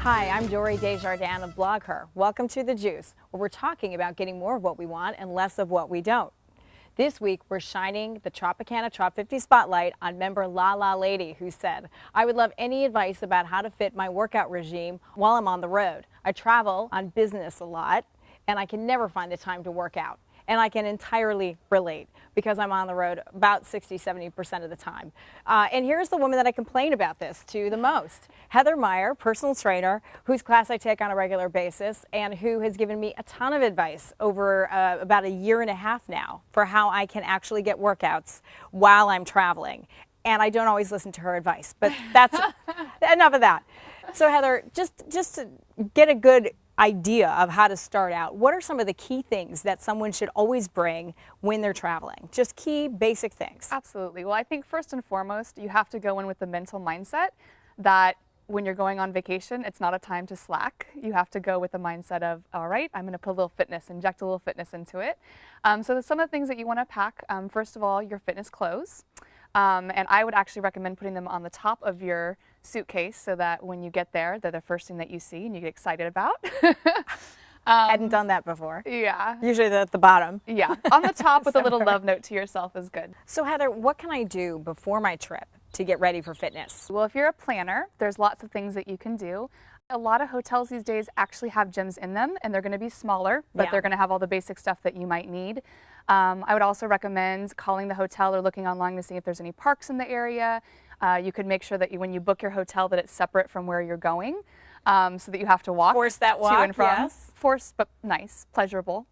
Hi, I'm Jory Jardins of BlogHer. Welcome to The Juice, where we're talking about getting more of what we want and less of what we don't. This week, we're shining the Tropicana Trop50 Spotlight on member La La Lady, who said, "I would love any advice about how to fit my workout regime while I'm on the road. I travel on business a lot, and I can never find the time to work out. And I can entirely relate because I'm on the road about 60–70% of the time." And here's the woman that I complain about this to the most. Heather Meyer, personal trainer, whose class I take on a regular basis and who has given me a ton of advice over about a year and a half now for how I can actually get workouts while I'm traveling. And I don't always listen to her advice, but that's enough of that. So Heather, just to get a good idea of how to start out, what are some of the key things that someone should always bring when they're traveling? Just key basic things. Absolutely. Well, I think first and foremost, you have to go in with the mental mindset that when you're going on vacation, it's not a time to slack. You have to go with the mindset of, all right, I'm going to put a little fitness, inject a little fitness into it. So some of the things that you want to pack, first of all, your fitness clothes. And I would actually recommend putting them on the top of your suitcase so that when you get there, they're the first thing that you see and you get excited about. Hadn't done that before. Yeah. Usually they're at the bottom. Yeah. On the top with a little love note to yourself is good. So Heather, what can I do before my trip to get ready for fitness? Well, if you're a planner, there's lots of things that you can do. A lot of hotels these days actually have gyms in them, and they're going to be smaller, but they're going to have all the basic stuff that you might need. I would also recommend calling the hotel or looking online to see if there's any parks in the area. You could make sure that when you book your hotel that it's separate from where you're going, so that you have to walk. Force that walk, to and from. yes. Forced, but nice, pleasurable.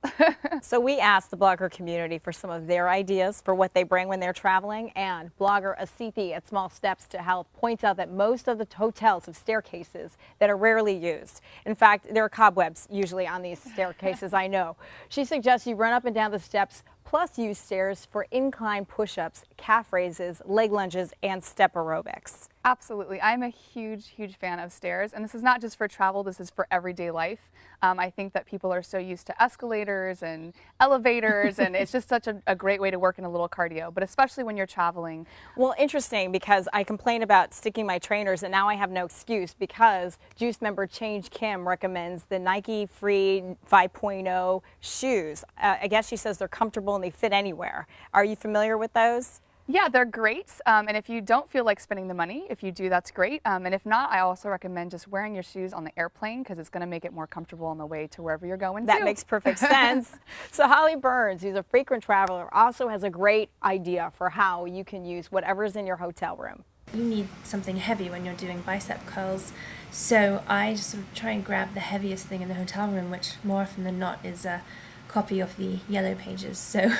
So we asked the blogger community for some of their ideas for what they bring when they're traveling, and blogger Asithi at Small Steps to Help points out that most of the hotels have staircases that are rarely used. In fact, there are cobwebs usually on these staircases, I know. She suggests you run up and down the steps, plus use stairs for incline push-ups, calf raises, leg lunges, and step aerobics. Absolutely. I'm a huge, huge fan of stairs. And this is not just for travel, this is for everyday life. I think that people are so used to escalators and elevators, and it's just such a great way to work in a little cardio, but especially when you're traveling. Well, interesting, because I complain about sticking my trainers, and now I have no excuse because Juice member Change Kim recommends the Nike Free 5.0 shoes. I guess she says they're comfortable and they fit anywhere. Are you familiar with those? Yeah, they're great, and if you don't feel like spending the money, if you do, that's great, and if not, I also recommend just wearing your shoes on the airplane because it's going to make it more comfortable on the way to wherever you're going That makes perfect sense. So Holly Burns, who's a frequent traveler, also has a great idea for how you can use whatever's in your hotel room. You need something heavy when you're doing bicep curls, so I just sort of try and grab the heaviest thing in the hotel room, which more often than not is a copy of the Yellow Pages. So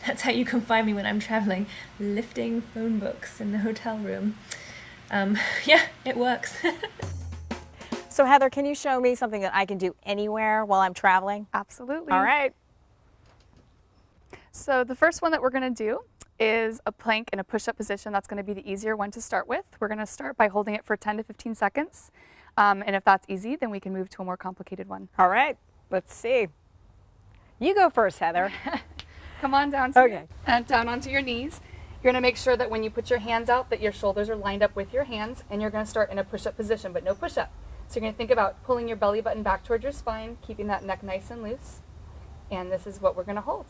that's how you can find me when I'm traveling, lifting phone books in the hotel room. Yeah, it works. So Heather, can you show me something that I can do anywhere while I'm traveling? Absolutely. All right. So the first one that we're going to do is a plank in a push-up position. That's going to be the easier one to start with. We're going to start by holding it for 10 to 15 seconds. And if that's easy, then we can move to a more complicated one. All right, let's see. You go first, Heather. Come on down down onto your knees. You're going to make sure that when you put your hands out that your shoulders are lined up with your hands, and you're going to start in a push-up position, but no push-up. So you're going to think about pulling your belly button back towards your spine, keeping that neck nice and loose, and this is what we're going to hold.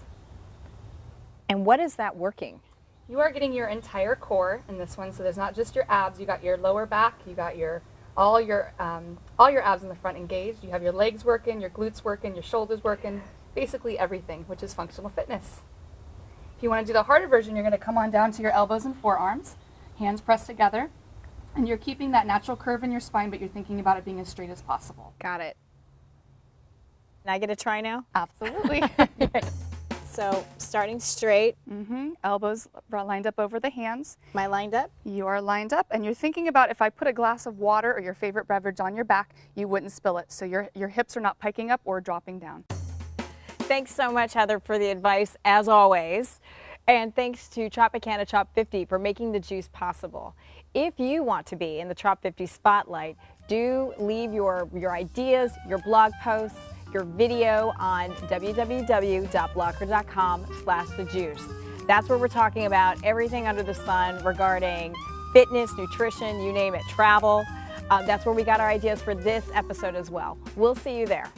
And what is that working? You are getting your entire core in this one, so there's not just your abs. You got your lower back, you got all your abs in the front engaged. You have your legs working, your glutes working, your shoulders working, basically everything, which is functional fitness. If you want to do the harder version, you're going to come on down to your elbows and forearms, hands pressed together, and you're keeping that natural curve in your spine, but you're thinking about it being as straight as possible. Got it. Can I get a try now? Absolutely. So starting straight. Elbows lined up over the hands. Am I lined up? You are lined up, and you're thinking about if I put a glass of water or your favorite beverage on your back, you wouldn't spill it. So your hips are not piking up or dropping down. Thanks so much, Heather, for the advice, as always. And thanks to Tropicana Trop50 for making the juice possible. If you want to be in the Trop50 Spotlight, do leave your ideas, your blog posts, your video on www.blogher.com/thejuice. That's where we're talking about everything under the sun regarding fitness, nutrition, you name it, travel. That's where we got our ideas for this episode as well. We'll see you there.